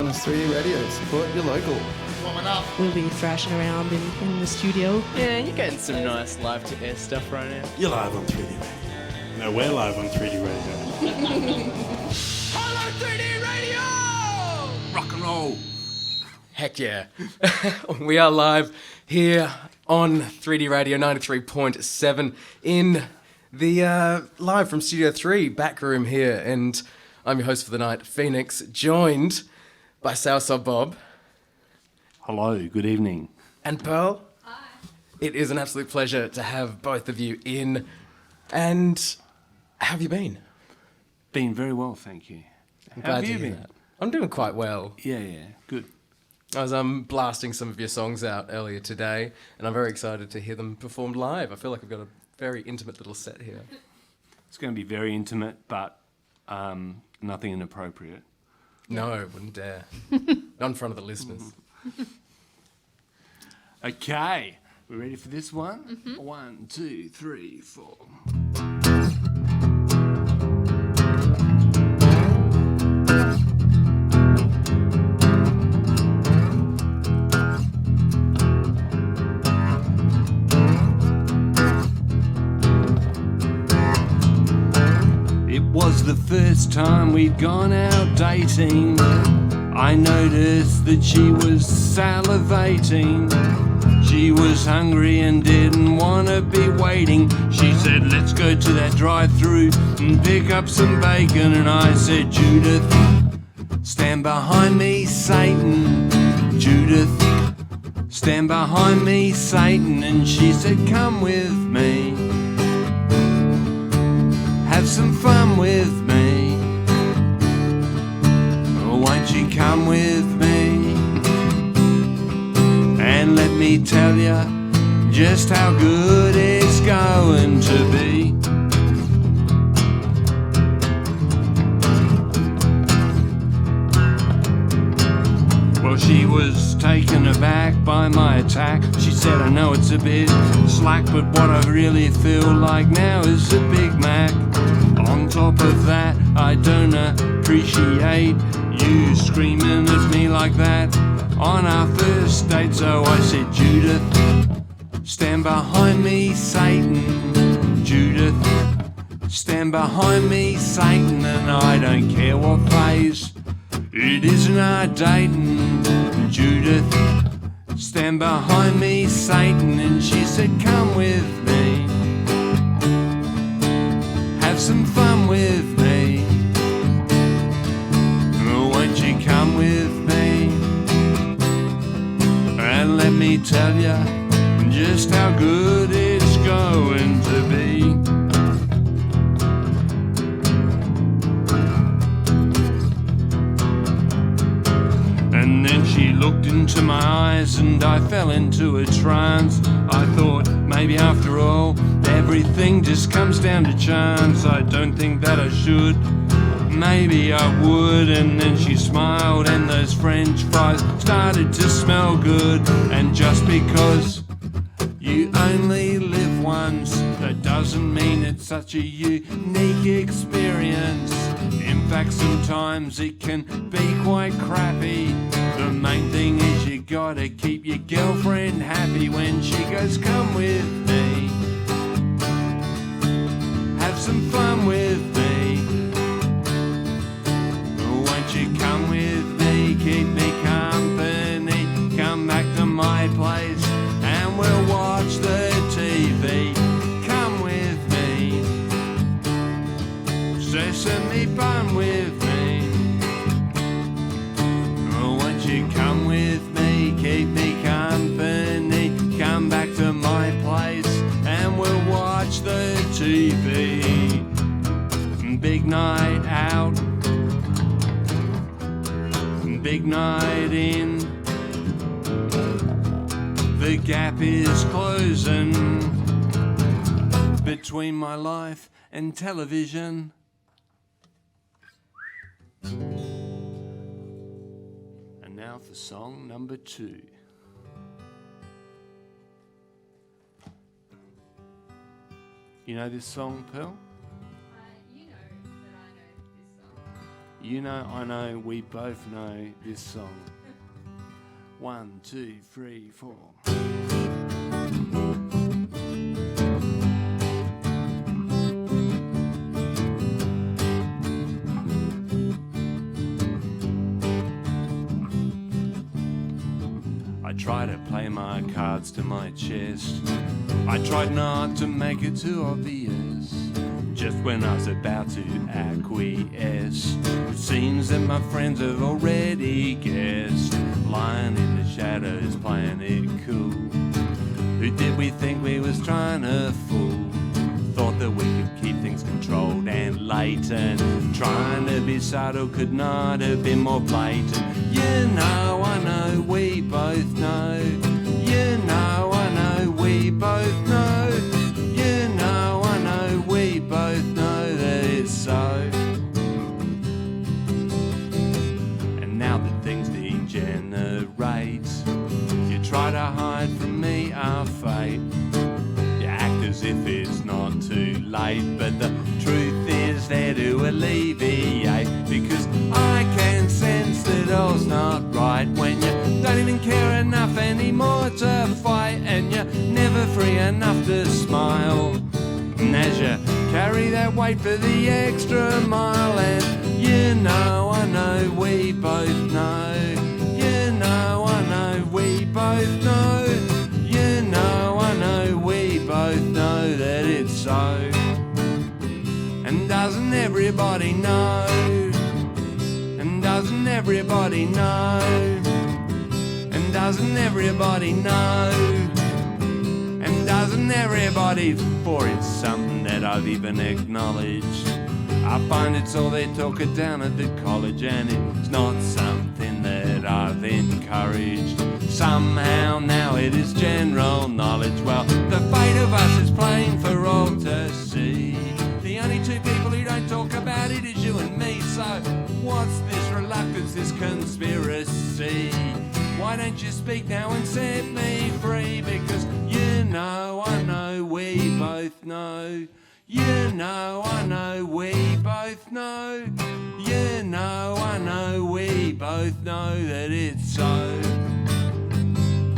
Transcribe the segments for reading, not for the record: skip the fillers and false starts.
is 3D Radio. Support your local. Warming up. We'll be thrashing around in the studio. Yeah, you're getting some nice live-to-air stuff right now. You're live on 3D Radio. No, we're live on 3D Radio. Hello, 3D Radio! Rock and roll. Heck yeah. We are live here on 3D Radio 93.7 in the live from Studio 3 back room here. And I'm your host for the night, Phoenix, joined by Soursob Bob. Hello, good evening. And Pearl. Hi. It is an absolute pleasure to have both of you in. And how have you been? Been very well, thank you. I'm glad to hear that. I'm doing quite well. Yeah, good. I was blasting some of your songs out earlier today, and I'm very excited to hear them performed live. I feel like I've got a very intimate little set here. It's going to be very intimate, but nothing inappropriate. No, wouldn't dare. Not in front of the listeners. Okay, we ready for this one? Mm-hmm. 1, 2, 3, 4. It was the first time we'd gone out dating. I noticed that she was salivating. She was hungry and didn't want to be waiting. She said, let's go to that drive-thru and pick up some bacon. And I said, Judith, stand behind me, Satan. Judith, stand behind me, Satan. And she said, come with me. Have some fun with me. Won't you come with me? And let me tell you just how good it's going to be. Well, she was taken aback by my attack. She said, I know it's a bit slack, but what I really feel like now is a Big Mac. On top of that, I don't appreciate you screaming at me like that on our first date. So I said, Judith, stand behind me, Satan. Judith, stand behind me, Satan. And I don't care what phase it isn't our dating. Judith, stand behind me, Satan. And she said, come with me. Have some fun with me. Won't you come with me? And let me tell you just how good it's going to be. And then she looked into my eyes and I fell into a trance. I thought maybe after all everything just comes down to chance. I don't think that I should. Maybe I would. And then she smiled and those French fries started to smell good. And just because you only live once, that doesn't mean it's such a unique experience. In fact, sometimes it can be quite crappy. The main thing is you gotta keep your girlfriend happy when she goes, come with me. Have some fun with me. Won't you come with me? Keep me company. Come back to my place and we'll watch the TV. Come with me. Sesame bun with me. Won't you come with me? Keep me company. Come back to my place and we'll watch the TV. Big night out. Big night in. The gap is closing between my life and television. And now for song number 2. You know this song, Pearl? You know that I know this song. You know, I know, we both know this song. 1, 2, 3, 4. I try to play my cards to my chest. I tried not to make it too obvious. Just when I was about to acquiesce, it seems that my friends have already guessed. Lying in the shadows, playing it cool. Who did we think we was trying to fool? Thought that we could keep things controlled and latent. Trying to be subtle could not have been more blatant. You know, I know, we both know. You know, I know, we both know. You know, I know, we both know that it's so. And now that things degenerate, you try to hide from me our fate. You act as if it's not too late, but the truth is there to alleviate. Because I can sense that all's not right when you don't even care enough anymore to fight, and you're never free enough to smile. And as you carry that weight for the extra mile, and you know, I know, we both know. You know, I know, we both know. You know, I know, we both know that it's so. And doesn't everybody know? And doesn't everybody know? And doesn't everybody know? And doesn't everybody? For it's something that I've even acknowledged. I find it's all they talk it down at the college, and it's not something that I've encouraged. Somehow now it is general knowledge. Well, the fate of us is plain for all to see. The only two people who don't talk about it is you and me. So what's this reluctance, this conspiracy? Why don't you speak now and set me free? Because you know, I know, we both know. You know, I know, we both know. You know, I know, we both know that it's so.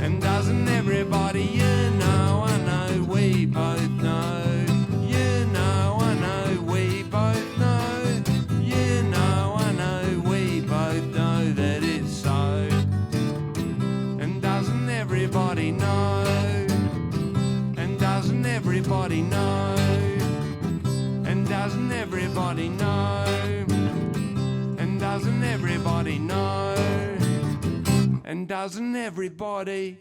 And doesn't everybody? You know, I know, we both know. You know, I know, we both know. You know, I know, we both know that it's so. And doesn't everybody know? And doesn't everybody know? And doesn't everybody know? And doesn't everybody know? And doesn't everybody?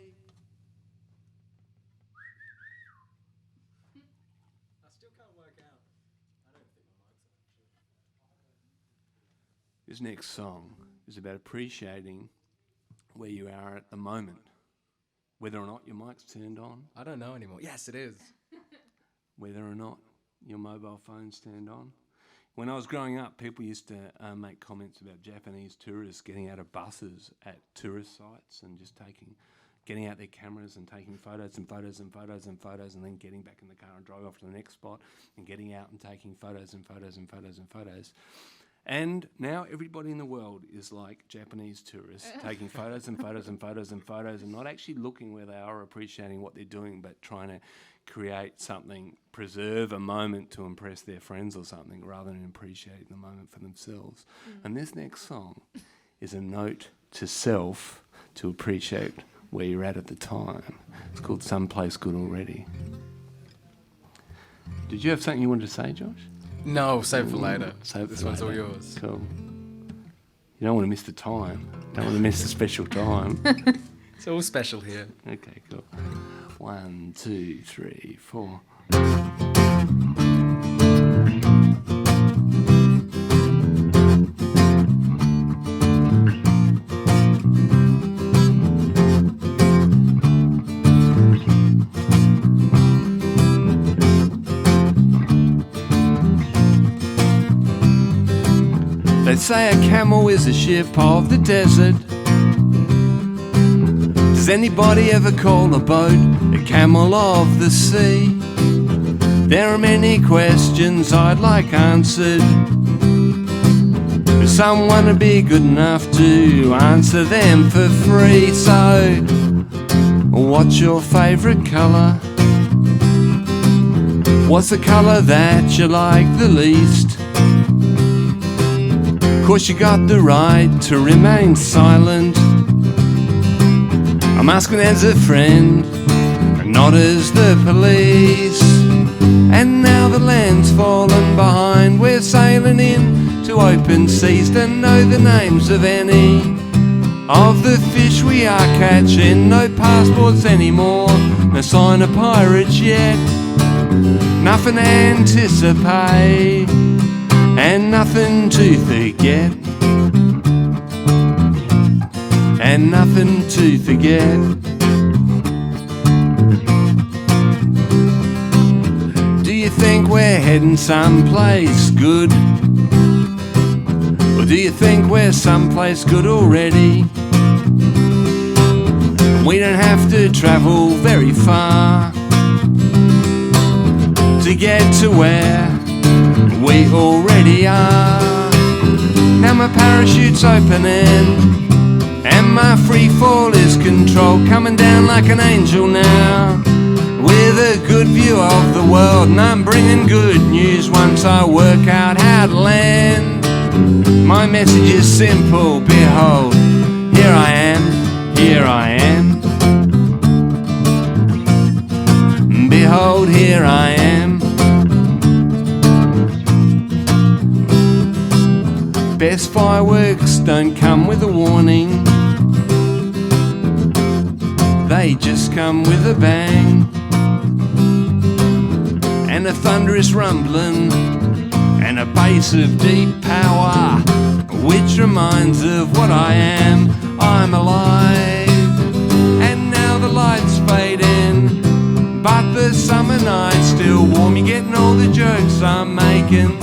I still can't work out. I don't think my mic's actually. This next song is about appreciating where you are at the moment. Whether or not your mic's turned on. I don't know anymore. Yes, it is. Whether or not your mobile phone's turned on. When I was growing up, people used to make comments about Japanese tourists getting out of buses at tourist sites and just getting out their cameras and taking photos and photos and photos and photos, and then getting back in the car and driving off to the next spot and getting out and taking photos and photos and photos and photos. And now everybody in the world is like Japanese tourists, taking photos and photos and photos and photos, and not actually looking where they are, appreciating what they're doing, but trying to create something, preserve a moment to impress their friends or something, rather than appreciating the moment for themselves. And this next song is a note to self to appreciate where you're at the time. It's called Someplace Good Already. Did you have something you wanted to say, Josh? No, save for later. This one's all yours. Cool. You don't want to miss the time. Don't want to miss the special time. It's all special here. Okay, cool. 1, 2, 3, 4. They say a camel is a ship of the desert. Does anybody ever call a boat a camel of the sea? There are many questions I'd like answered. someone to be good enough to answer them for free. So, what's your favourite colour? What's the colour that you like the least? Course you got the right to remain silent. I'm asking as a friend, and not as the police. And now the land's fallen behind, we're sailing in to open seas. Don't know the names of any of the fish we are catching. No passports anymore, no sign of pirates yet. Nothing to anticipate and nothing to forget. And nothing to forget. Do you think we're heading someplace good? Or do you think we're someplace good already? We don't have to travel very far to get to where we already are. Now my parachute's opening and my free fall is controlled, coming down like an angel now, with a good view of the world. And I'm bringing good news once I work out how to land. My message is simple, behold, here I am, here I am. Behold, here I am. Best fireworks don't come with a warning, they just come with a bang and a thunderous rumbling and a bass of deep power, which reminds of what I am. I'm alive, and now the lights fade in, but the summer night's still warm. You're getting all the jokes I'm making,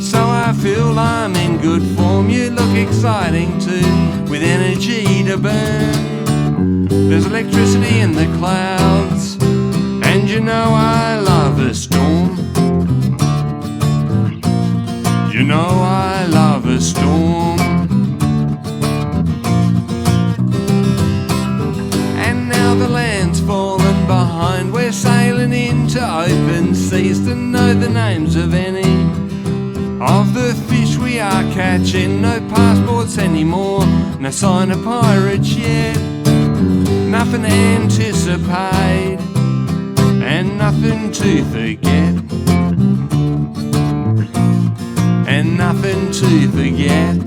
so I feel I'm in good form. You look exciting too, with energy to burn. There's electricity in the clouds, and you know I love a storm. You know I love a storm. And now the land's fallen behind, we're sailing into open seas. To know the names of any of the fish we are catching. No passports anymore, no sign of pirates yet. Nothing to anticipate and nothing to forget. And nothing to forget.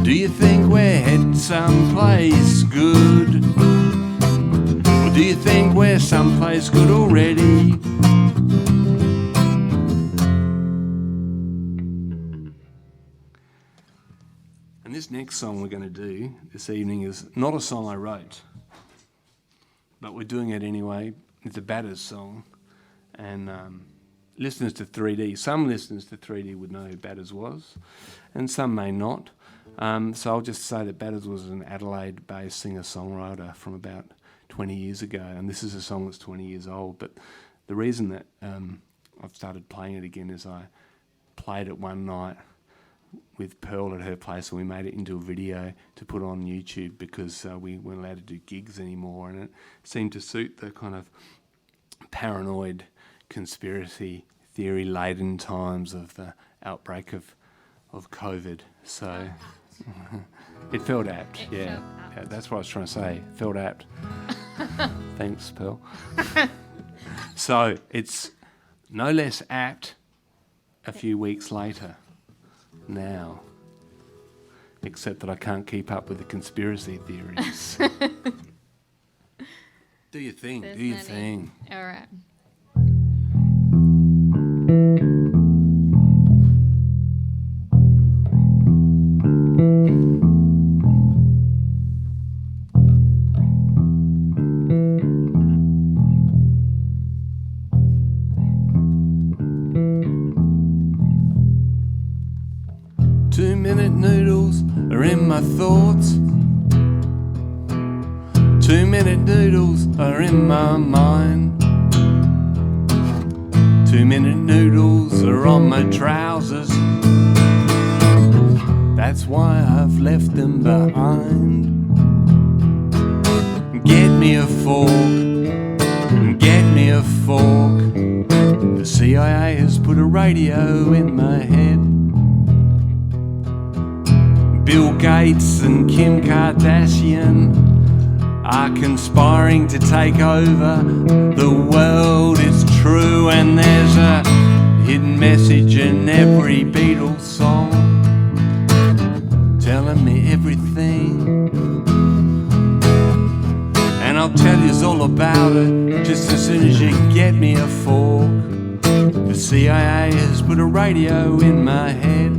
Do you think we're headed someplace good? Or do you think we're someplace good already? And this next song we're going to do this evening is not a song I wrote, but we're doing it anyway. It's a Batters song. And listeners to 3D, some listeners to 3D would know who Batters was, and some may not. So I'll just say that Batters was an Adelaide-based singer-songwriter from about 20 years ago, and this is a song that's 20 years old. But the reason that I've started playing it again is I played it one night with Pearl at her place, and we made it into a video to put on YouTube because we weren't allowed to do gigs anymore, and it seemed to suit the kind of paranoid, conspiracy theory laden times of the outbreak of COVID. So it felt apt. Yeah, that's what I was trying to say. It felt apt. Thanks, Pearl. So it's no less apt a few weeks later now, except that I can't keep up with the conspiracy theories. Do your thing. There's do your many. thing. All right. Minute noodles are in my thoughts. 2 minute noodles are in my mind. 2-minute noodles are on my trousers. That's why I've left them behind. Get me a fork, get me a fork. The CIA has put a radio in my head. Bill Gates and Kim Kardashian are conspiring to take over the world. It's true, and there's a hidden message in every Beatles song telling me everything. And I'll tell you all about it just as soon as you get me a fork. The CIA has put a radio in my head,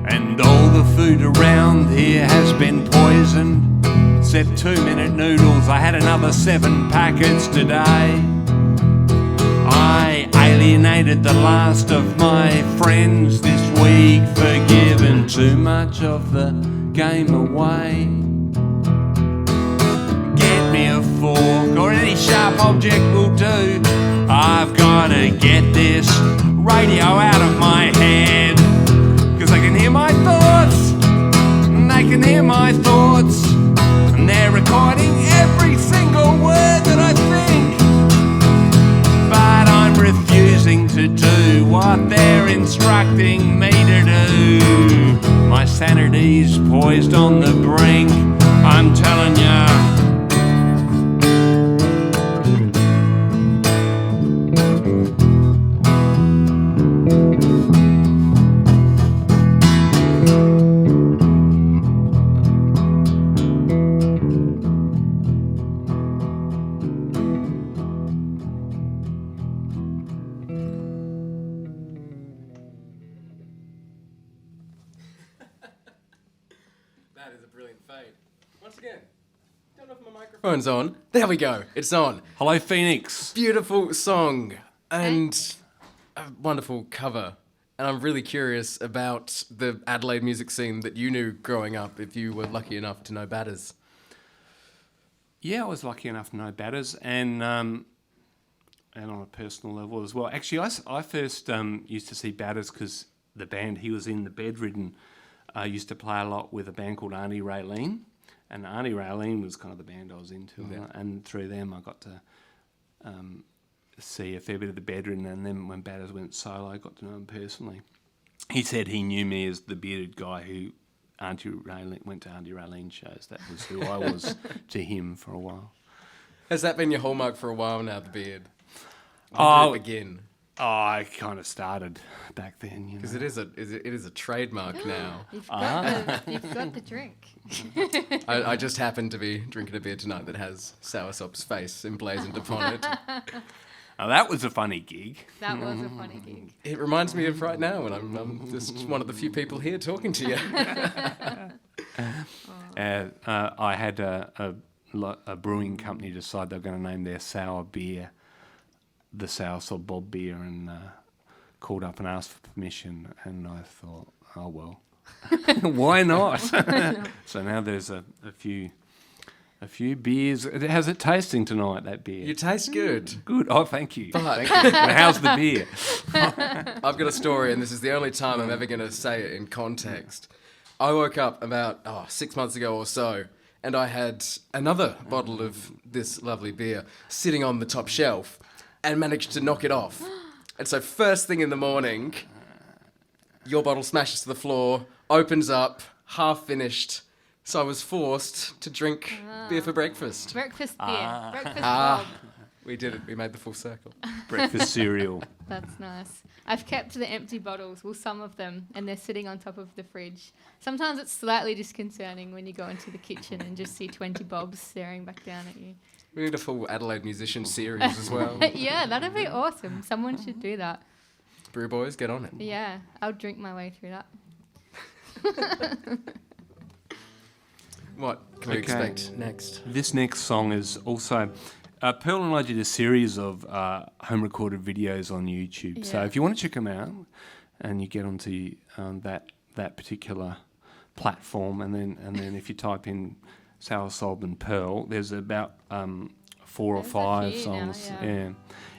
and all the food around here has been poisoned, except 2-minute noodles. I had another 7 packets today. I alienated the last of my friends this week for giving too much of the game away. Get me a fork or any sharp object will do. I've gotta get this radio out of my head, 'cause I can hear my thoughts, and they can hear my thoughts, and they're recording every single word that I think. But I'm refusing to do what they're instructing me to do. My sanity's poised on the brink, I'm telling ya. That is a brilliant fade. Once again, don't know if my microphone's on. There we go. It's on. Hello, Phoenix. Beautiful song and a wonderful cover. And I'm really curious about the Adelaide music scene that you knew growing up, if you were lucky enough to know Batters. Yeah, I was lucky enough to know Batters, and on a personal level as well. Actually, I first used to see Batters because the band he was in, the Bedridden, used to play a lot with a band called Auntie Raylene, and Auntie Raylene was kind of the band I was into, and through them I got to see a fair bit of the Bedridden, and then when Batters went solo, I got to know him personally. He said he knew me as the bearded guy who went to Auntie Raylene shows. That was who I was to him for a while. Has that been your hallmark for a while now, the beard? When did it begin? Oh, I kind of started back then, you know. Because it is a trademark now. You've got the drink. I just happened to be drinking a beer tonight that has Soursob's face emblazoned upon it. Oh, that was a funny gig. That was a funny gig. It reminds me of right now when I'm just one of the few people here talking to you. I had a brewing company decide they were going to name their sour beer the Soursob Bob beer, and called up and asked for permission, and I thought, oh well, why not? So now there's a few beers. How's it tasting tonight, that beer? You taste good. Good. Oh, thank you. But Thank you. Well, how's the beer? I've got a story, and this is the only time I'm ever going to say it in context. I woke up about 6 months ago or so, and I had another bottle of this lovely beer sitting on the top shelf and managed to knock it off. And so first thing in the morning, your bottle smashes to the floor, opens up, half finished. So I was forced to drink beer for breakfast. Breakfast beer. Breakfast Bob. We did it. We made the full circle. Breakfast cereal. That's nice. I've kept the empty bottles, well, some of them, and they're sitting on top of the fridge. Sometimes it's slightly disconcerting when you go into the kitchen and just see 20 bobs staring back down at you. We need a full Adelaide musician series as well. Yeah, that'd be awesome. Someone should do that. Brew boys, get on it. Yeah, I'll drink my way through that. What can we expect next? This next song is also... Pearl and I did a series of home-recorded videos on YouTube. Yeah. So if you want to check them out, and you get onto that particular platform, and then if you type in Soursob and Pearl, there's about 4 or There's a 5 few now, songs, yeah.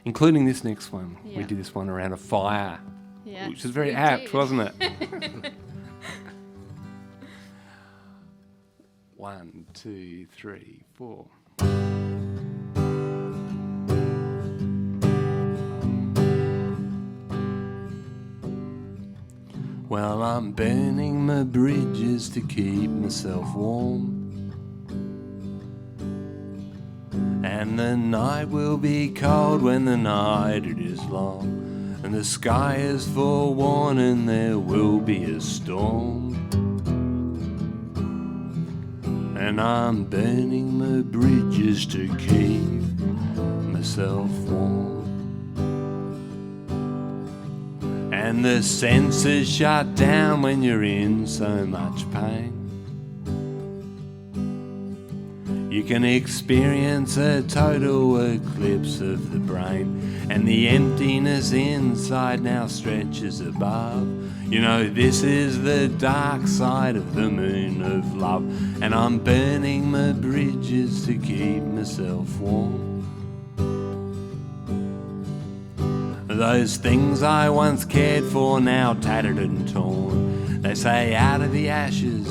including this next one. We Yeah. did this one around a fire, Yeah, which is very we apt, did. wasn't it? 1, 2, 3, 4. Well, I'm burning my bridges to keep myself warm. And the night will be cold when the night it is long. And the sky is forewarning there will be a storm. And I'm burning my bridges to keep myself warm. And the senses shut down when you're in so much pain. You can experience a total eclipse of the brain, and the emptiness inside now stretches above. You know, this is the dark side of the moon of love, and I'm burning my bridges to keep myself warm. Those things I once cared for now tattered and torn. They say out of the ashes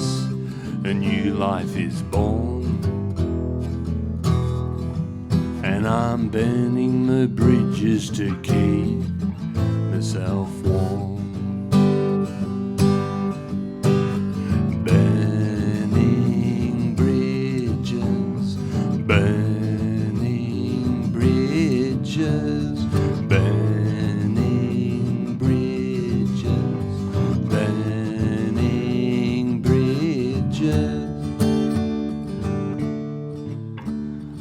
a new life is born. And I'm burning the bridges to keep myself warm. Burning bridges, burning bridges, burning bridges, burning bridges.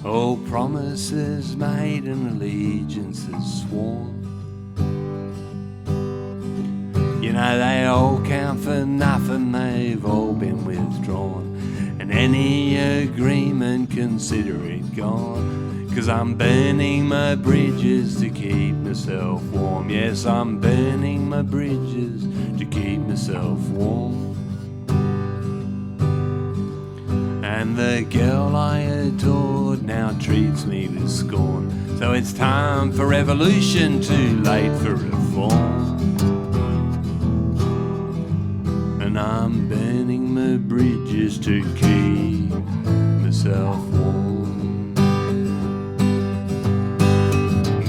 Oh, promises made and allegiances sworn. You know, they all count for nothing, they've all been withdrawn. And any agreement, consider it gone. 'Cause I'm burning my bridges to keep myself warm. Yes, I'm burning my bridges to keep myself warm. And the girl I adored now treats me with scorn. So it's time for revolution, too late for reform. And I'm burning my bridges to keep myself warm.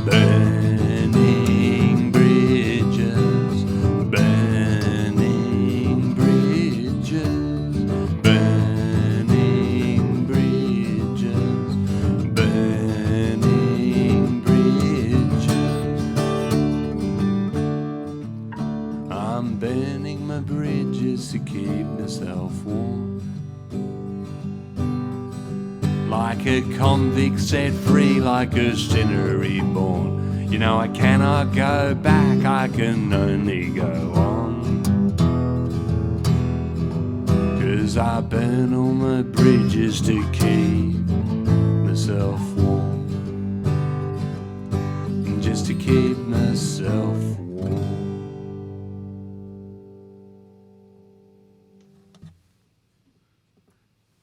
Burning bridges, burning bridges, burning bridges, burning bridges. I'm burning my bridges to keep myself warm. Like a convict set free, like a sinner reborn. You know, I cannot go back, I can only go on. 'Cause I burn all my bridges to keep myself warm. Just to keep myself warm.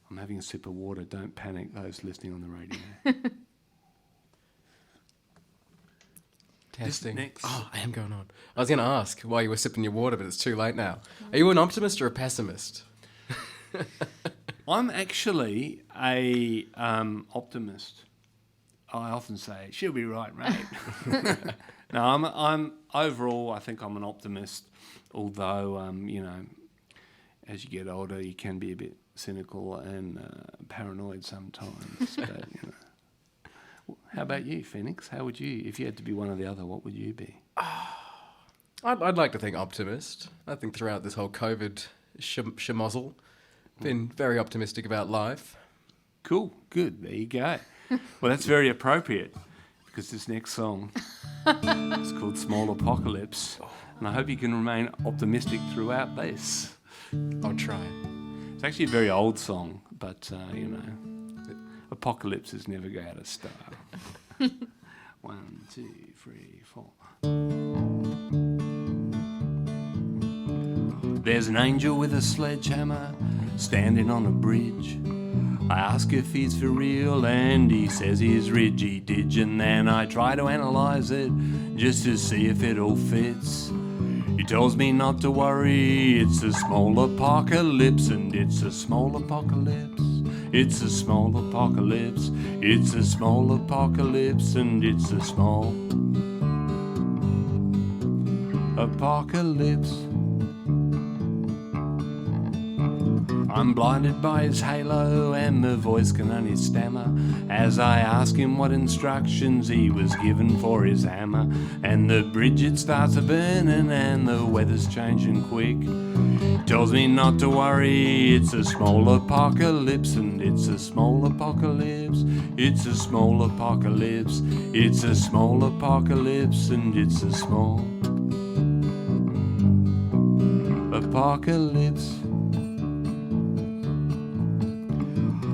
I'm having a sip of water. Don't panic, those listening on the radio. Testing. Next. Oh, I am going on. I was going to ask why you were sipping your water, but it's too late now. Are you an optimist or a pessimist? I'm actually a optimist. I often say, she'll be right, mate. No, I'm overall, I think I'm an optimist. Although, you know, as you get older, you can be a bit cynical and paranoid sometimes. But, you know. How about you, Phoenix? How would you, if you had to be one or the other, what would you be? I'd like to think optimist. I think throughout this whole COVID schmozzle, been very optimistic about life. Cool, good, there you go. Well, that's very appropriate because this next song is called Small Apocalypse, and I hope you can remain optimistic throughout this. I'll try. It's actually a very old song, but, you know, apocalypses never go out of style. 1, 2, 3, 4. There's an angel with a sledgehammer standing on a bridge, I ask if he's for real and he says he's ridgy-dig, and then I try to analyse it just to see if it all fits. He tells me not to worry, it's a small apocalypse, and it's a small apocalypse. It's a small apocalypse, it's a small apocalypse, and it's a small apocalypse. I'm blinded by his halo and the voice can only stammer as I ask him what instructions he was given for his hammer. And the bridge it starts a burning and the weather's changing quick. Tells me not to worry, it's a small apocalypse, and it's a small apocalypse. It's a small apocalypse, it's a small apocalypse, and it's a small apocalypse.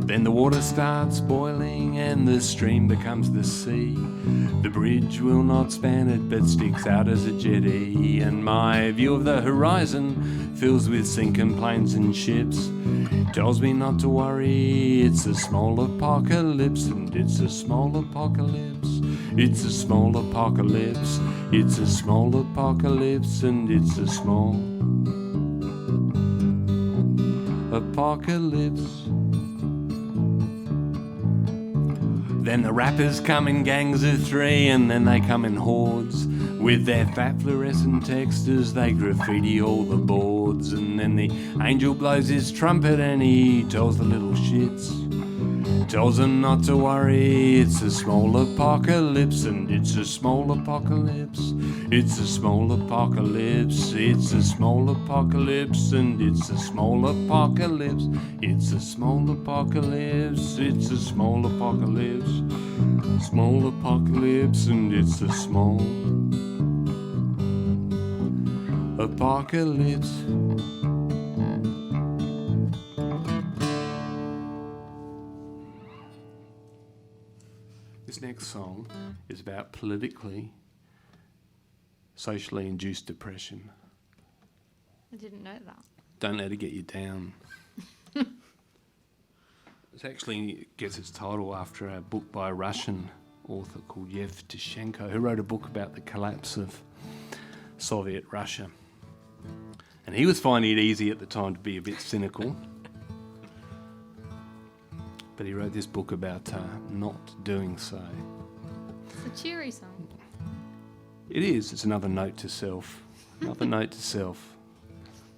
Then the water starts boiling and the stream becomes the sea. The bridge will not span it but sticks out as a jetty, and my view of the horizon fills with sinking planes and ships. Tells me not to worry, it's a small apocalypse, and it's a small apocalypse. It's a small apocalypse, it's a small apocalypse, and it's a small apocalypse. Then the rappers come in gangs of three, and then they come in hordes. With their fat fluorescent textures, they graffiti all the boards. And then the angel blows his trumpet and he tells the little shits. Tells them not to worry, it's a small apocalypse, and it's a small apocalypse. It's a small apocalypse, it's a small apocalypse, and it's a small apocalypse. It's a small apocalypse, it's a small apocalypse. Small apocalypse, and it's a small apocalypse. This next song is about politically, socially induced depression. I didn't know that. Don't let it get you down. It actually gets its title after a book by a Russian author called Yevtushenko, who wrote a book about the collapse of Soviet Russia. And he was finding it easy at the time to be a bit cynical. But he wrote this book about not doing so. It's a cheery song. It is. It's another note to self. Another note to self.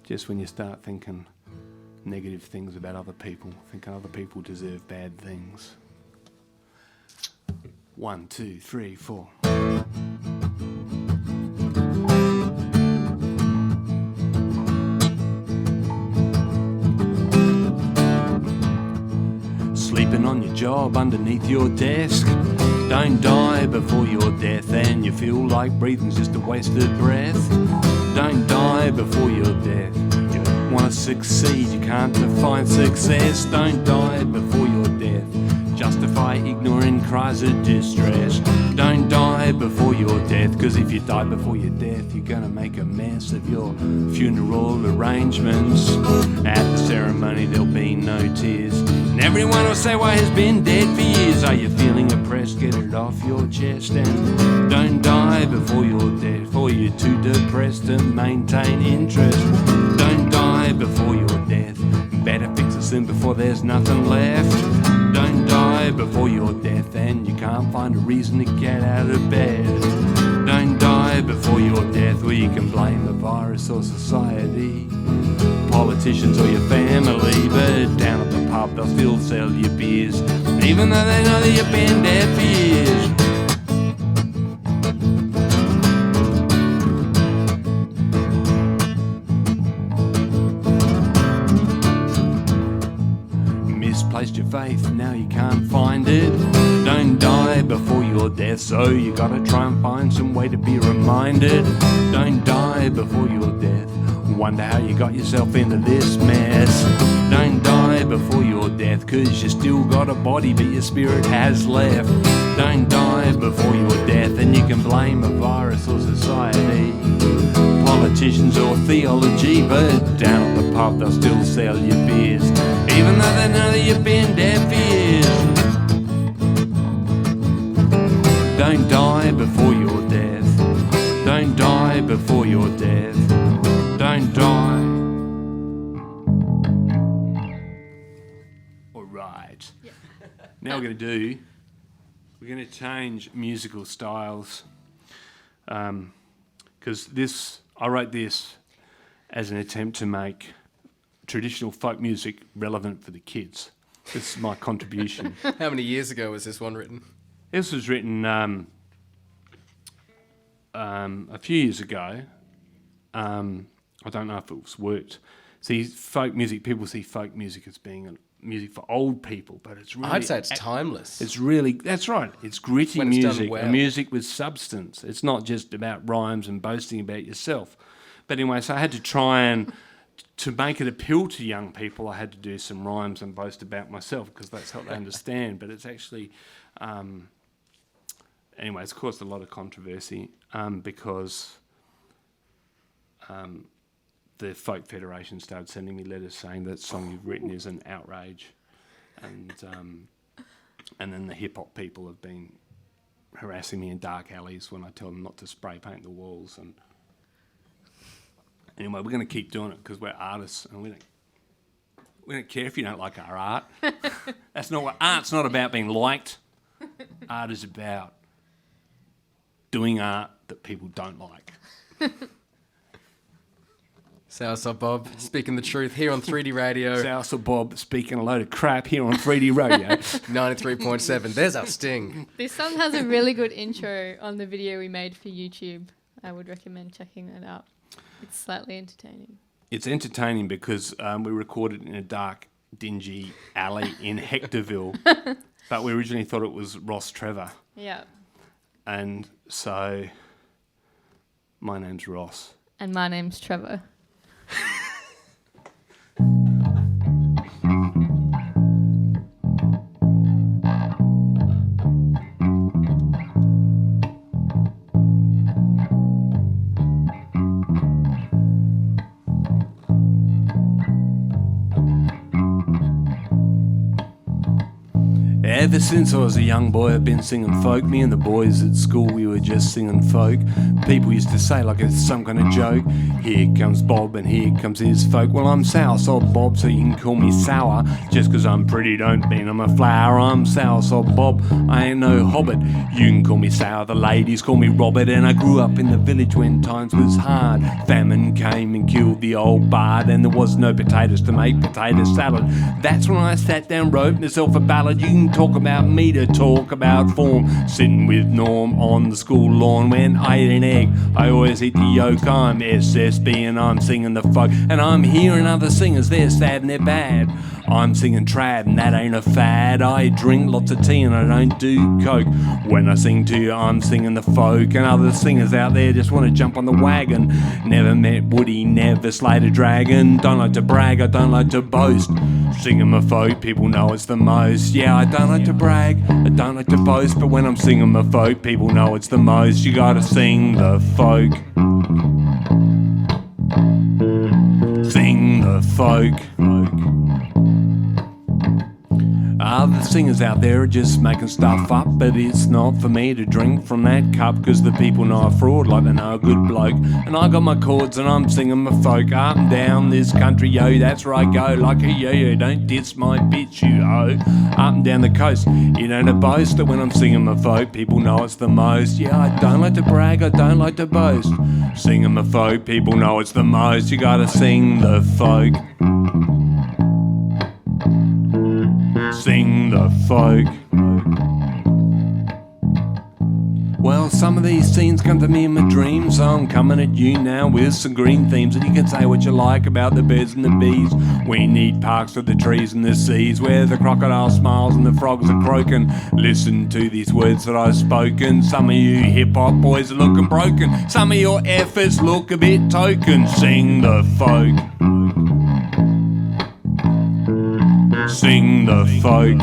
Just when you start thinking negative things about other people, thinking other people deserve bad things. 1, 2, 3, 4. Sleeping on your job underneath your desk. Don't die before your death, and you feel like breathing's just a wasted breath. Don't die before your death. You want to succeed, you can't define success. Don't die before your death. Justify ignoring cries of distress. Don't die before your death, cause if you die before your death, you're gonna make a mess of your funeral arrangements. At the ceremony there'll be no tears, and everyone will say, why he's been dead for years. Are you feeling oppressed? Get it off your chest. And don't die before your death, or you're too depressed to maintain interest. Don't die before your death. Better fix a sin before there's nothing left. Don't die before your death, and you can't find a reason to get out of bed. Don't die before your death, where you can blame the virus or society, politicians or your family. But down at the pub they'll still sell you beers, even though they know that you've been dead for years. Misplaced your faith, now you can't find it. Don't die before your death, so you gotta try and find some way to be reminded. Don't die before your death, wonder how you got yourself into this mess. Don't die before your death, cause you still got a body but your spirit has left. Don't die before your death, and you can blame a virus or society, politicians or theology. But down at the pub, they'll still sell you beers, even though they know that you've been dead for years. Don't die before your death. Don't die before your death. Don't die. All right. Yeah. Now we're going to change musical styles. Because I wrote this as an attempt to make traditional folk music relevant for the kids. This is my contribution. How many years ago was this one written? This was written a few years ago. I don't know if it was worked. See, folk music, people see folk music as being music for old people, but it's really... I'd say it's timeless. It's really... That's right. It's gritty When it's done music, well. a music with substance. It's not just about rhymes and boasting about yourself. But anyway, so I had to try and... To make it appeal to young people, I had to do some rhymes and boast about myself because that's how they understand. But it's actually... anyway, it's caused a lot of controversy because the Folk Federation started sending me letters saying that song you've written is an outrage, and then the hip hop people have been harassing me in dark alleys when I tell them not to spray paint the walls. And anyway, we're going to keep doing it because we're artists and we don't care if you don't like our art. That's not what art's not about being liked. Art is about doing art that people don't like. Soursob Bob, speaking the truth here on 3D Radio. Soursob Bob speaking a load of crap here on 3D Radio. 93.7. There's our sting. This song has a really good intro on the video we made for YouTube. I would recommend checking that out. It's slightly entertaining. It's entertaining because we recorded in a dark, dingy alley in Hectorville, but we originally thought it was Ross Trevor. Yeah. And so my name's Ross. And my name's Trevor. Ever since I was a young boy, I've been singing folk. Me and the boys at school, we were just singing folk. People used to say like it's some kind of joke, here comes Bob and here comes his folk. Well, I'm Soursob Bob, so you can call me Sour. Just 'cause I'm pretty don't mean I'm a flower. I'm Soursob Bob, I ain't no hobbit. You can call me Sour, the ladies call me Robert. And I grew up in the village when times was hard. Famine came and killed the old bard, and there was no potatoes to make potato salad. That's when I sat down, wrote myself a ballad. You can talk about me to talk about form. Sitting with Norm on the school lawn. When I eat an egg, I always eat the yolk. I'm SSB and I'm singing the folk. And I'm hearing other singers, they're sad and they're bad. I'm singing trad and that ain't a fad. I drink lots of tea and I don't do coke. When I sing to you, I'm singing the folk. And other singers out there just want to jump on the wagon. Never met Woody, never slayed a dragon. Don't like to brag, I don't like to boast. Singing my folk, people know it's the most. Yeah, I don't like to brag, I don't like to boast. But when I'm singing my folk, people know it's the most. You gotta sing the folk. Sing the folk. Other singers out there are just making stuff up, but it's not for me to drink from that cup, 'cause the people know a fraud like they know a good bloke. And I got my chords and I'm singing my folk. Up and down this country, yo, that's where I go. Like a yo-yo, don't diss my bitch, you ho. Up and down the coast, it ain't a boast, but when I'm singing my folk, people know it's the most. Yeah, I don't like to brag, I don't like to boast. Singing my folk, people know it's the most. You gotta sing the folk. Sing the folk. Well, some of these scenes come to me in my dreams, so I'm coming at you now with some green themes. And you can say what you like about the birds and the bees. We need parks for the trees and the seas, where the crocodile smiles and the frogs are croaking. Listen to these words that I've spoken. Some of you hip-hop boys are looking broken. Some of your efforts look a bit token. Sing the folk. Sing the folk.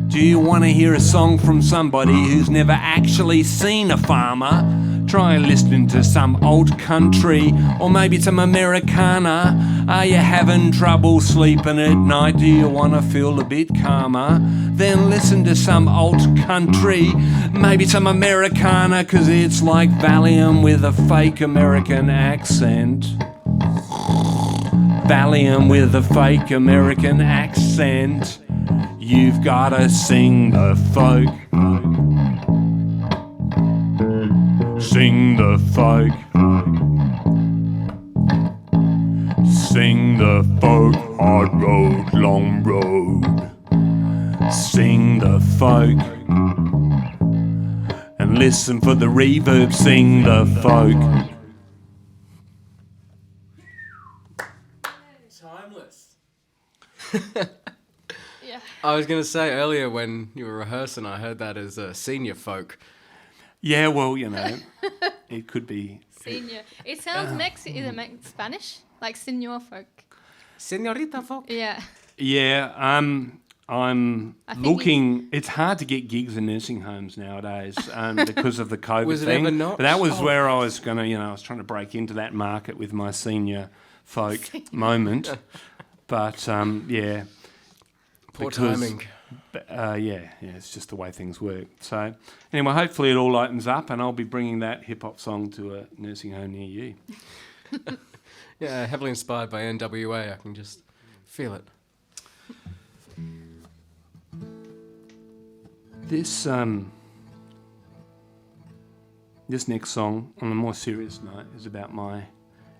Do you want to hear a song from somebody who's never actually seen a farmer? Try listening to some old country or maybe some Americana. Are you having trouble sleeping at night? Do you want to feel a bit calmer? Then listen to some old country, maybe some Americana, 'cause it's like Valium with a fake American accent. Valium with a fake American accent. You've gotta sing the folk. Sing the folk. Sing the folk. Hard road, long road. Sing the folk. And listen for the reverb. Sing the folk. Timeless. Yeah. I was going to say earlier when you were rehearsing, I heard that as senior folk. Yeah, well, you know, it could be. Senior. It sounds is it Spanish? Like senor folk. Senorita folk. Yeah. Yeah, I'm I think looking. It's hard to get gigs in nursing homes nowadays because of the COVID Was it thing. ever not? But that was where I was gonna, I was trying to break into that market with my senior folk moment. But yeah, Poor because- timing. yeah, it's just the way things work. So anyway, hopefully it all opens up, and I'll be bringing that hip hop song to a nursing home near you. Yeah, heavily inspired by NWA. I can just feel it. This this next song, on a more serious note, is about my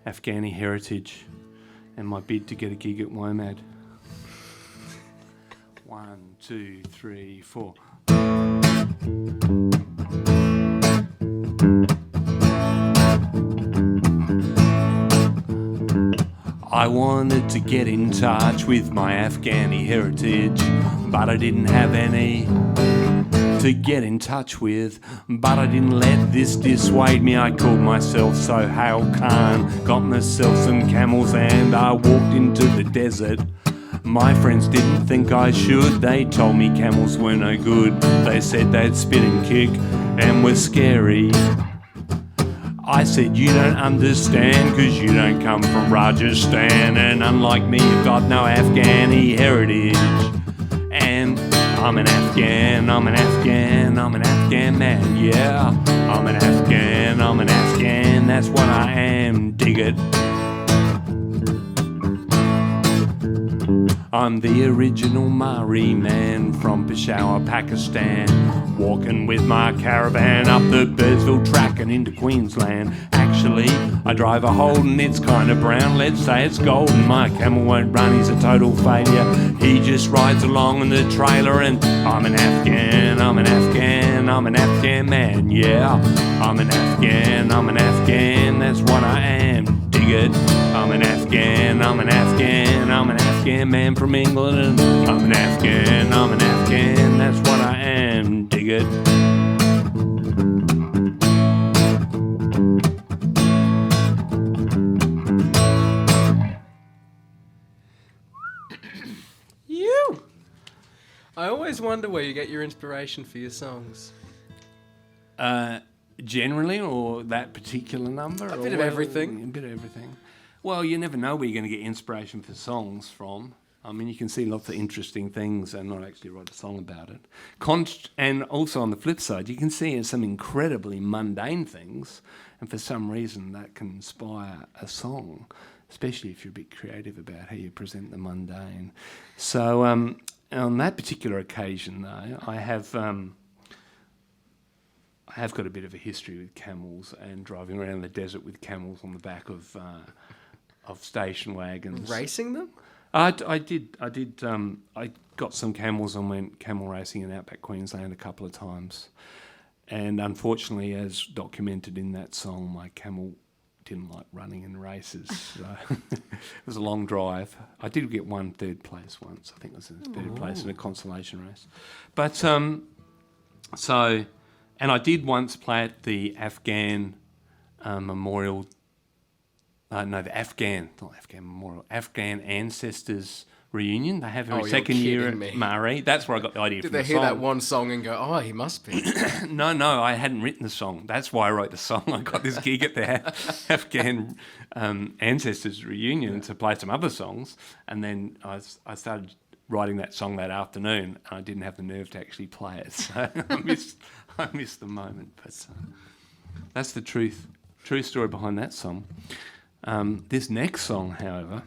Afghani heritage and my bid to get a gig at WOMAD. 1, 2, 3, 4. I wanted to get in touch with my Afghani heritage, but I didn't have any to get in touch with. But I didn't let this dissuade me. I called myself Sohail Khan, got myself some camels, and I walked into the desert. My friends didn't think I should. They told me camels were no good. They said they'd spit and kick and were scary. I said, you don't understand, 'cause you don't come from Rajasthan, and unlike me, you've got no Afghani heritage. And I'm an Afghan, I'm an Afghan, I'm an Afghan man, yeah. I'm an Afghan, that's what I am, dig it. I'm the original Maori man from Peshawar, Pakistan, walking with my caravan up the Birdsville track and into Queensland. Actually, I drive a Holden, it's kind of brown, let's say it's golden. My camel won't run, he's a total failure. He just rides along in the trailer, and I'm an Afghan, I'm an Afghan, I'm an Afghan man, yeah. I'm an Afghan, that's what I am, dig it. I'm an Afghan, I'm an Afghan, I'm an Afghan man from England, and I'm an Afghan, that's what I am, dig it. You! I always wonder where you get your inspiration for your songs. Generally, or that particular number? A bit of everything. A bit of everything. Well, you never know where you're going to get inspiration for songs from. I mean, you can see lots of interesting things and not actually write a song about it. And also on the flip side, you can see some incredibly mundane things, and for some reason that can inspire a song, especially if you're a bit creative about how you present the mundane. So on that particular occasion, though, I have got a bit of a history with camels and driving around the desert with camels on the back of station wagons. Racing them? I did. I got some camels and went camel racing in outback Queensland a couple of times. And unfortunately, as documented in that song, my camel didn't like running in races. So it was a long drive. I did get third place once. I think it was a third place in a consolation race. But and I did once play at the Afghan Memorial. The Afghan Ancestors reunion. They have every Oh, second you're year kidding at me. Murray. That's where I got the idea Did from they the hear song. that one song and go, oh, he must be? No, I hadn't written the song. That's why I wrote the song. I got this gig at the Afghan Ancestors reunion to play some other songs, and then I started writing that song that afternoon, and I didn't have the nerve to actually play it, so I missed the moment. But that's the true story behind that song. This next song, however,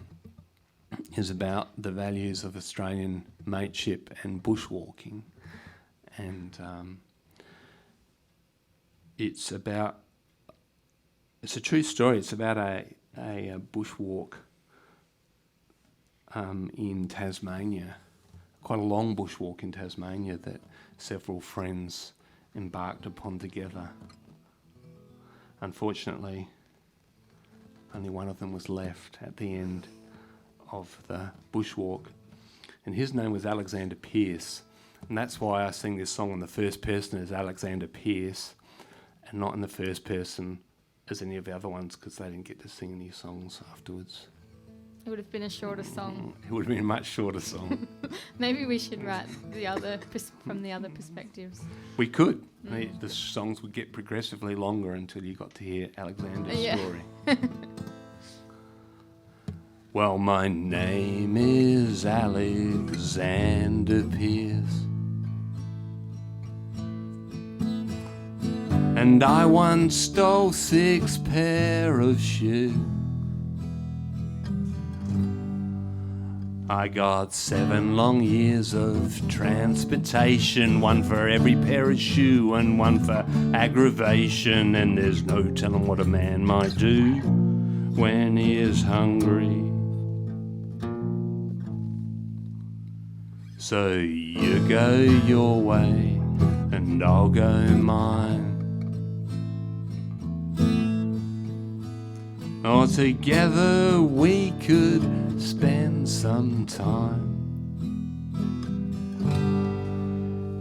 is about the values of Australian mateship and bushwalking, and it's a true story. It's about a bushwalk in Tasmania, quite a long bushwalk in Tasmania that several friends embarked upon together. Unfortunately, only one of them was left at the end of the bushwalk, and his name was Alexander Pearce, and that's why I sing this song in the first person as Alexander Pearce and not in the first person as any of the other ones, because they didn't get to sing any songs afterwards. It would have been a shorter song. It would have been a much shorter song. Maybe we should write from the other perspectives. We could. The songs would get progressively longer until you got to hear Alexander's story. Well, my name is Alexander Pearce, and I once stole 6 pair of shoes. I got 7 long years of transportation, 1 for every pair of shoe and 1 for aggravation, and there's no telling what a man might do when he is hungry. So you go your way and I'll go mine. Or together we could spend some time,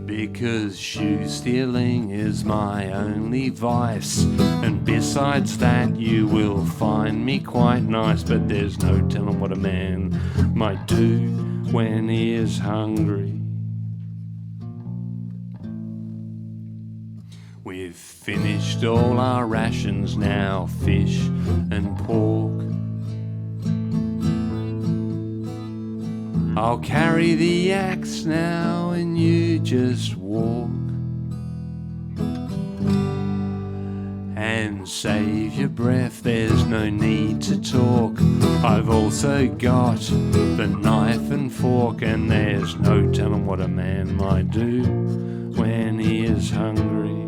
because shoe stealing is my only vice, and besides that you will find me quite nice, but there's no telling what a man might do when he is hungry. We've finished all our rations now, fish and pork. I'll carry the axe now and you just walk. And save your breath, there's no need to talk. I've also got the knife and fork, and there's no telling what a man might do when he is hungry.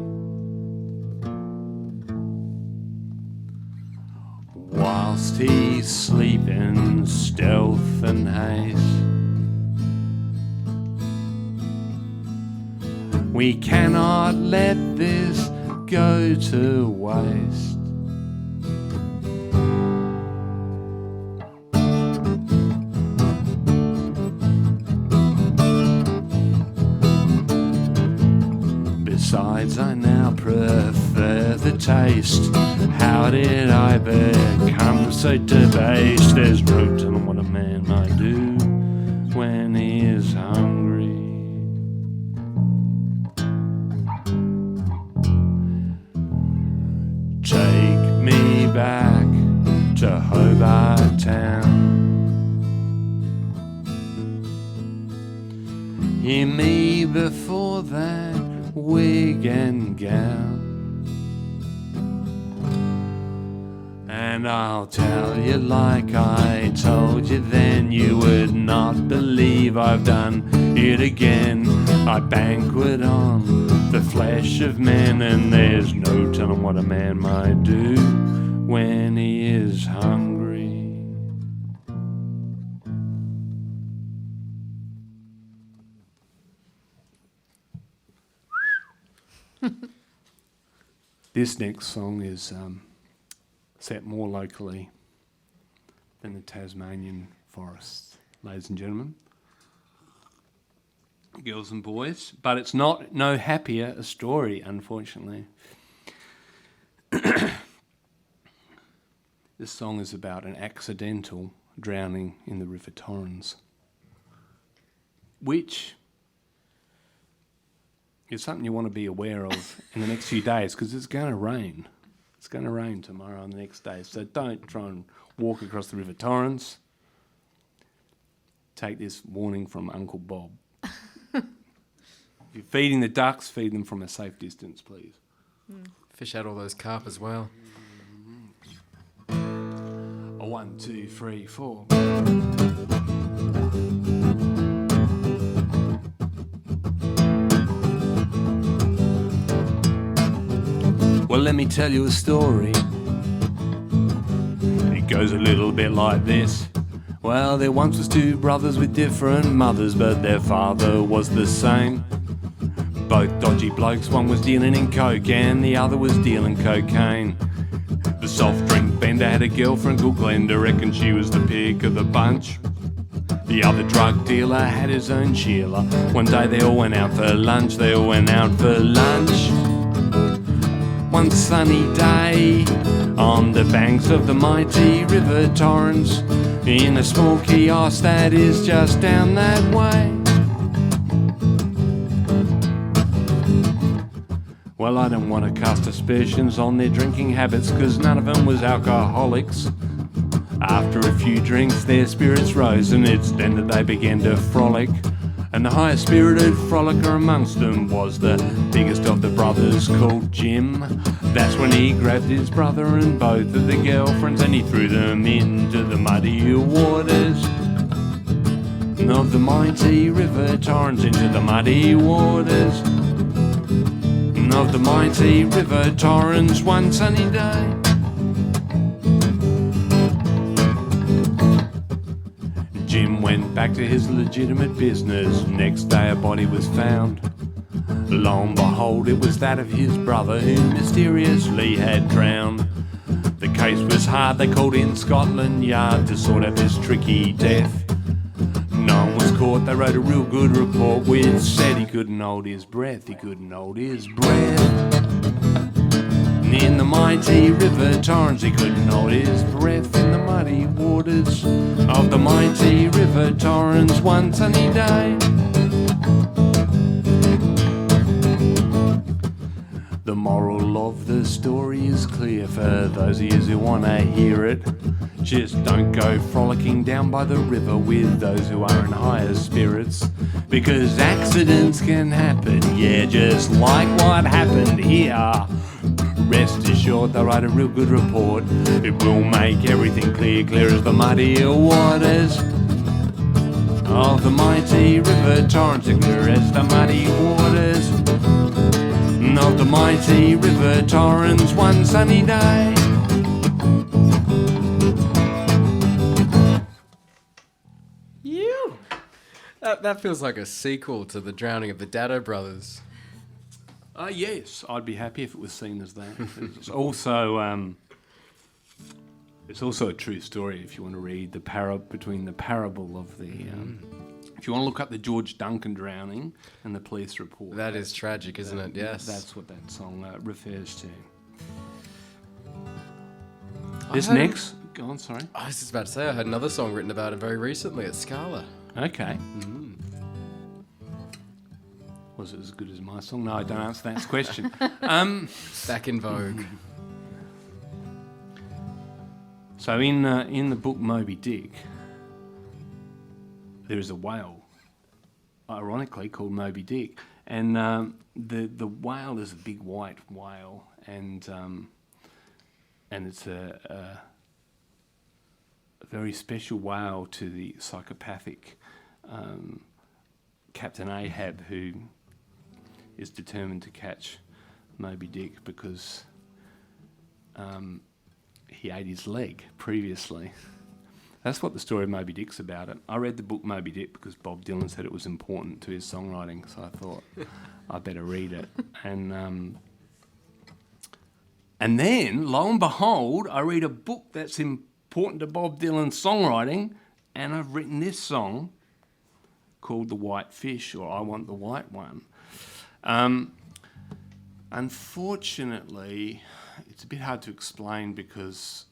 Whilst he's sleeping, stealth and haste, we cannot let this go to waste. Besides, I now prefer the taste. How did I become so debased? There's no telling what a man might do when he is hungry. Take me back to Hobart Town. Hear me before that wig and gown, and I'll tell you like I told you then. You would not believe I've done it again. I banquet on the flesh of men, and there's no telling what a man might do when he is hungry. This next song is set more locally than the Tasmanian forests, ladies and gentlemen, girls and boys, but it's no happier a story, unfortunately. This song is about an accidental drowning in the River Torrens. which is something you want to be aware of in the next few days, because it's going to rain. It's going to rain tomorrow and the next day, so don't try and walk across the River Torrens. Take this warning from Uncle Bob. If you're feeding the ducks, feed them from a safe distance, please. Fish out all those carp as well. 1, 2, 3, 4. Well, let me tell you a story. It goes a little bit like this. Well, there once was two brothers with different mothers, but their father was the same. Both dodgy blokes, one was dealing in coke and the other was dealing cocaine. The soft drink vendor had a girlfriend called Glenda, reckoned she was the pick of the bunch. The other drug dealer had his own Sheila. One day they all went out for lunch, One sunny day, on the banks of the mighty River Torrens, in a small kiosk that is just down that way. Well, I don't want to cast aspersions on their drinking habits, 'cause none of them was alcoholics. After a few drinks, their spirits rose, and it's then that they began to frolic. And the highest spirited frolicker amongst them was the biggest of the brothers, called Jim. That's when he grabbed his brother and both of the girlfriends, and he threw them into the muddy waters of the mighty River Torrens, into the muddy waters of the mighty River Torrens one sunny day. Jim went back to his legitimate business. Next day a body was found. Lo and behold, it was that of his brother, who mysteriously had drowned. The case was hard, they called in Scotland Yard to sort out this tricky death. No one was caught, they wrote a real good report which said he couldn't hold his breath, And in the mighty River Torrens he couldn't hold his breath, in the muddy waters of the mighty River Torrens one sunny day. The moral of the story is clear for those of you who want to hear it. Just don't go frolicking down by the river with those who are in higher spirits, because accidents can happen, yeah, just like what happened here. Rest assured they'll write a real good report. It will make everything clear as the muddy waters of the mighty River Torrens, clear as the muddy waters of the mighty River Torrens one sunny day. That feels like a sequel to the drowning of the Dado brothers. Yes, I'd be happy if it was seen as that. It's also a true story if you want to read the parable of the. If you want to look up the George Duncan drowning and the police report. That is tragic, isn't it? Yes. That's what that song refers to. Go on, sorry. I was just about to say, I had another song written about it very recently at Scala. Okay. Was it as good as my song? No, I don't answer that question. Back in vogue. So in the book Moby Dick, there is a whale, ironically called Moby Dick, and the whale is a big white whale, and it's a very special whale to the psychopathic Captain Ahab, who is determined to catch Moby Dick because he ate his leg previously. That's what the story of Moby Dick's about. I read the book Moby Dick because Bob Dylan said it was important to his songwriting, so I thought I better read it. And then, lo and behold, I read a book that's important to Bob Dylan's songwriting, and I've written this song called The White Fish, or I Want the White One. Unfortunately, it's a bit hard to explain because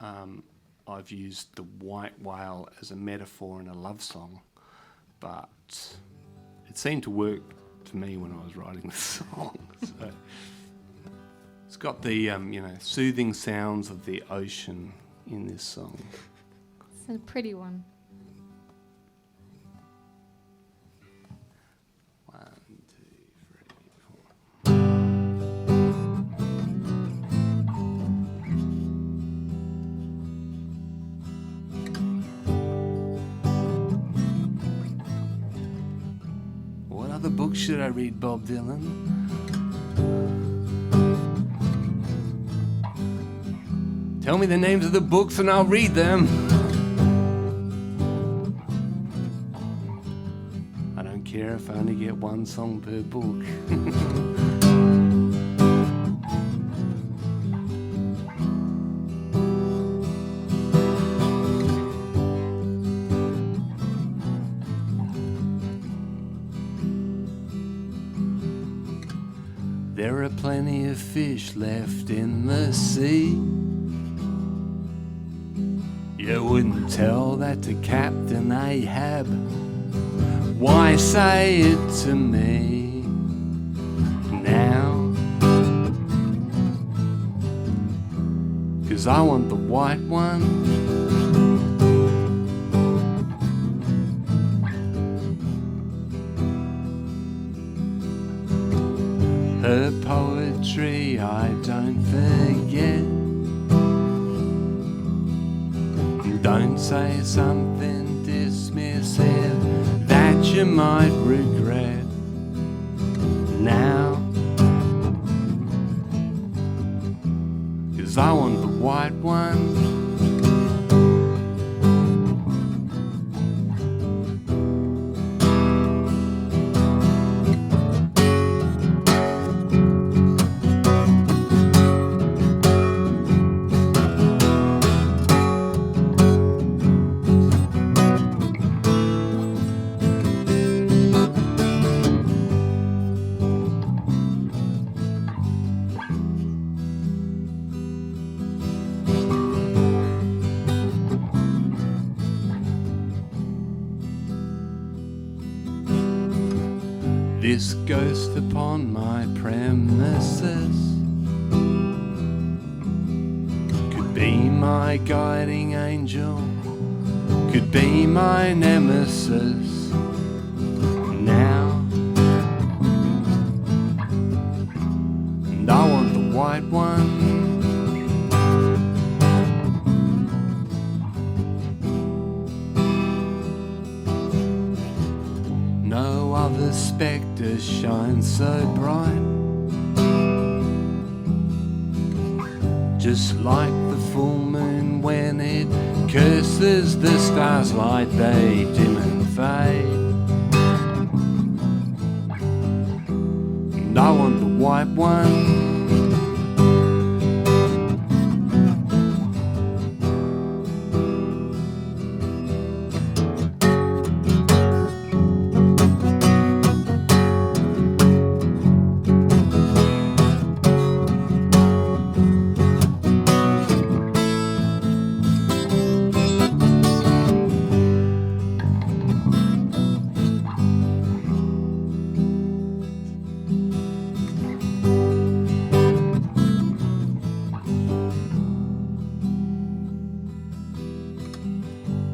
I've used the white whale as a metaphor in a love song, but it seemed to work to me when I was writing the song. So it's got the soothing sounds of the ocean in this song. It's a pretty one. 1, 2, 3, 4. What other books should I read, Bob Dylan? Tell me the names of the books and I'll read them. I don't care if I only get one song per book. There are plenty of fish left in the sea. You wouldn't tell that to Captain Ahab. Why say it to me now? 'Cause I want the white one. Her poetry I don't forget. Don't say something dismissive that you might regret now. 'Cause I want the white one. This ghost upon my premises could be my guiding angel, could be my nemesis now. And I want the white one. No other spectre shines so bright, just like the full moon when it curses the stars' light, they dim and fade. And I want the white one.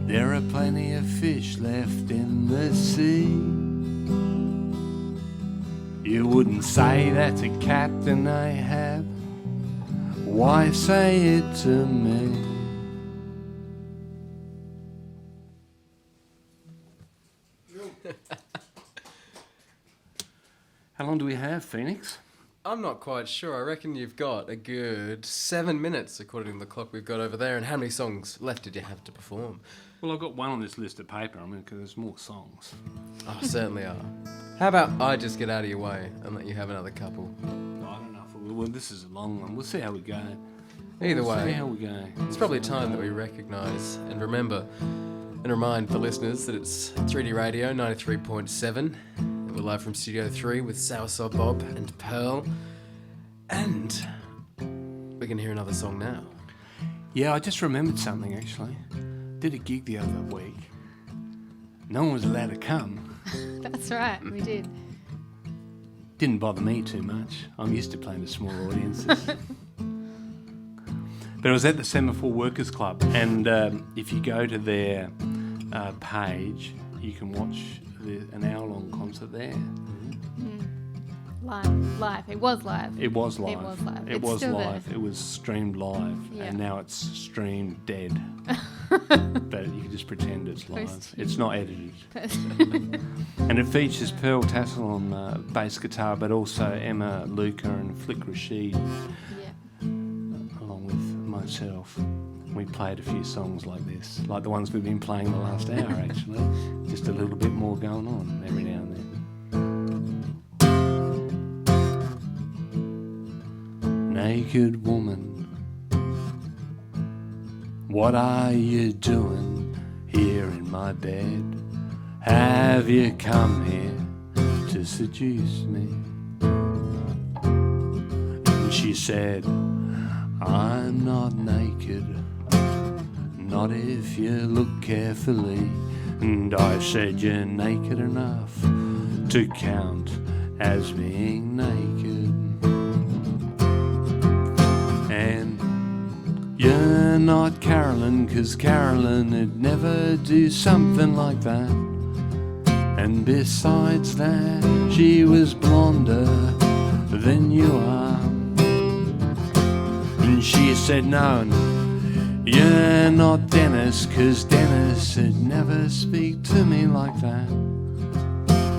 There are plenty of fish left in the sea. You wouldn't say that to Captain Ahab. Why say it to me? How long do we have, Phoenix? I'm not quite sure. I reckon you've got a good 7 minutes, according to the clock we've got over there. And how many songs left did you have to perform? Well, I've got one on this list of paper, because there's more songs. Oh, certainly are. How about I just get out of your way and let you have another couple? I don't know. Well, this is a long one. We'll see how we go. Either We'll see way, how we go. it's probably time that we recognise and remember and remind the listeners that it's 3D Radio 93.7. And we're live from Studio 3 with Soursob Bob and Pearl. And we can hear another song now. Yeah, I just remembered something, actually. Did a gig the other week. no one was allowed to come. That's right, we did. Didn't bother me too much. I'm used to playing to small audiences. But it was at the Semaphore Workers Club, and if you go to their page, you can watch an hour-long concert there. Live. It was live. It was live. It was still live. there. It was streamed live, Yeah. and now it's streamed dead. But you can just pretend it's live. It's not edited. And it features Pearl Tassel on bass guitar, but also Emma Luca and Flick Rashid, along with myself. We played a few songs like this, like the ones we've been playing the last hour, actually. Just a little bit more going on every now and then. Naked woman, what are you doing here in my bed? Have you come here to seduce me? And she said, I'm not naked, not if you look carefully. And I said, you're naked enough to count as being naked. And you're not Carolyn, 'cause Carolyn would never do something like that. And besides that, she was blonder than you are. And she said, no, you're not Dennis, 'cause Dennis would never speak to me like that.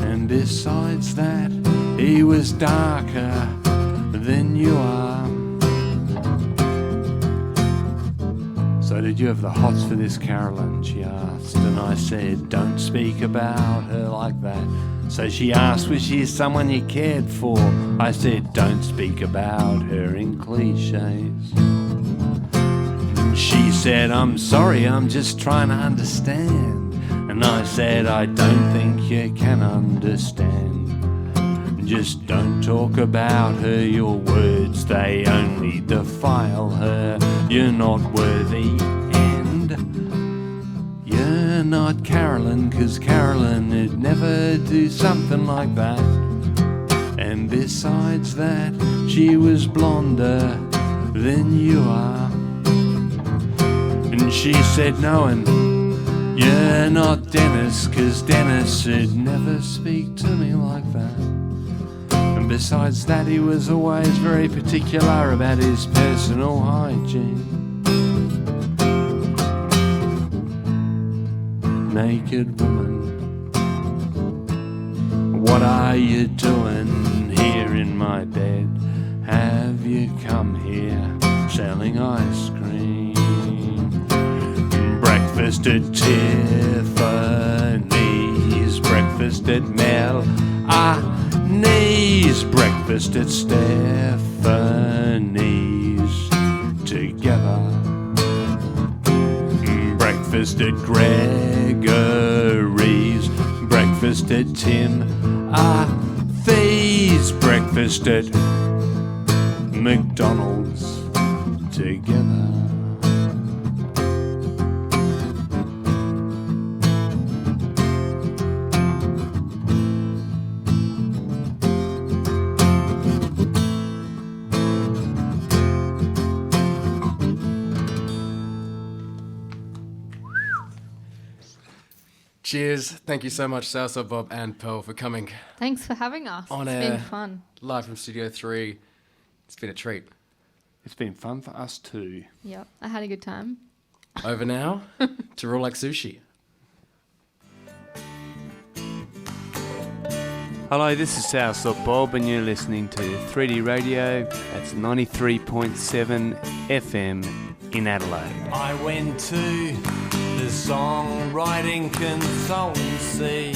And besides that, he was darker than you are. So did you have the hots for this Carolyn, she asked, and I said, don't speak about her like that. So she asked, was she someone you cared for? I said, don't speak about her in cliches. And she said, I'm sorry, I'm just trying to understand. And I said, I don't think you can understand. Just don't talk about her, your words, they only defile her. You're not worthy, and you're not Carolyn, 'cause Carolyn would never do something like that. And besides that, she was blonder than you are. And she said, no, and you're not Dennis, 'cause Dennis would never speak to me like that. And besides that, he was always very particular about his personal hygiene. Naked woman, what are you doing here in my bed? Have you come here selling ice cream? Breakfast at Tiffany's, breakfast at Mel. Knees, breakfast at Stephanie's together. Breakfast at Gregory's, breakfast at Tim Thie's, breakfast at McDonald's together. Cheers. Thank you so much, Soursob Bob and Pearl, for coming Thanks for having us. On It's air. been fun. live from Studio 3. It's been a treat. It's been fun for us too. Yep, I had a good time. Over now to Raw Like Sushi. Hello, this is Soursob Bob, and you're listening to 3D Radio. That's 93.7 FM in Adelaide. I went to the songwriting consultancy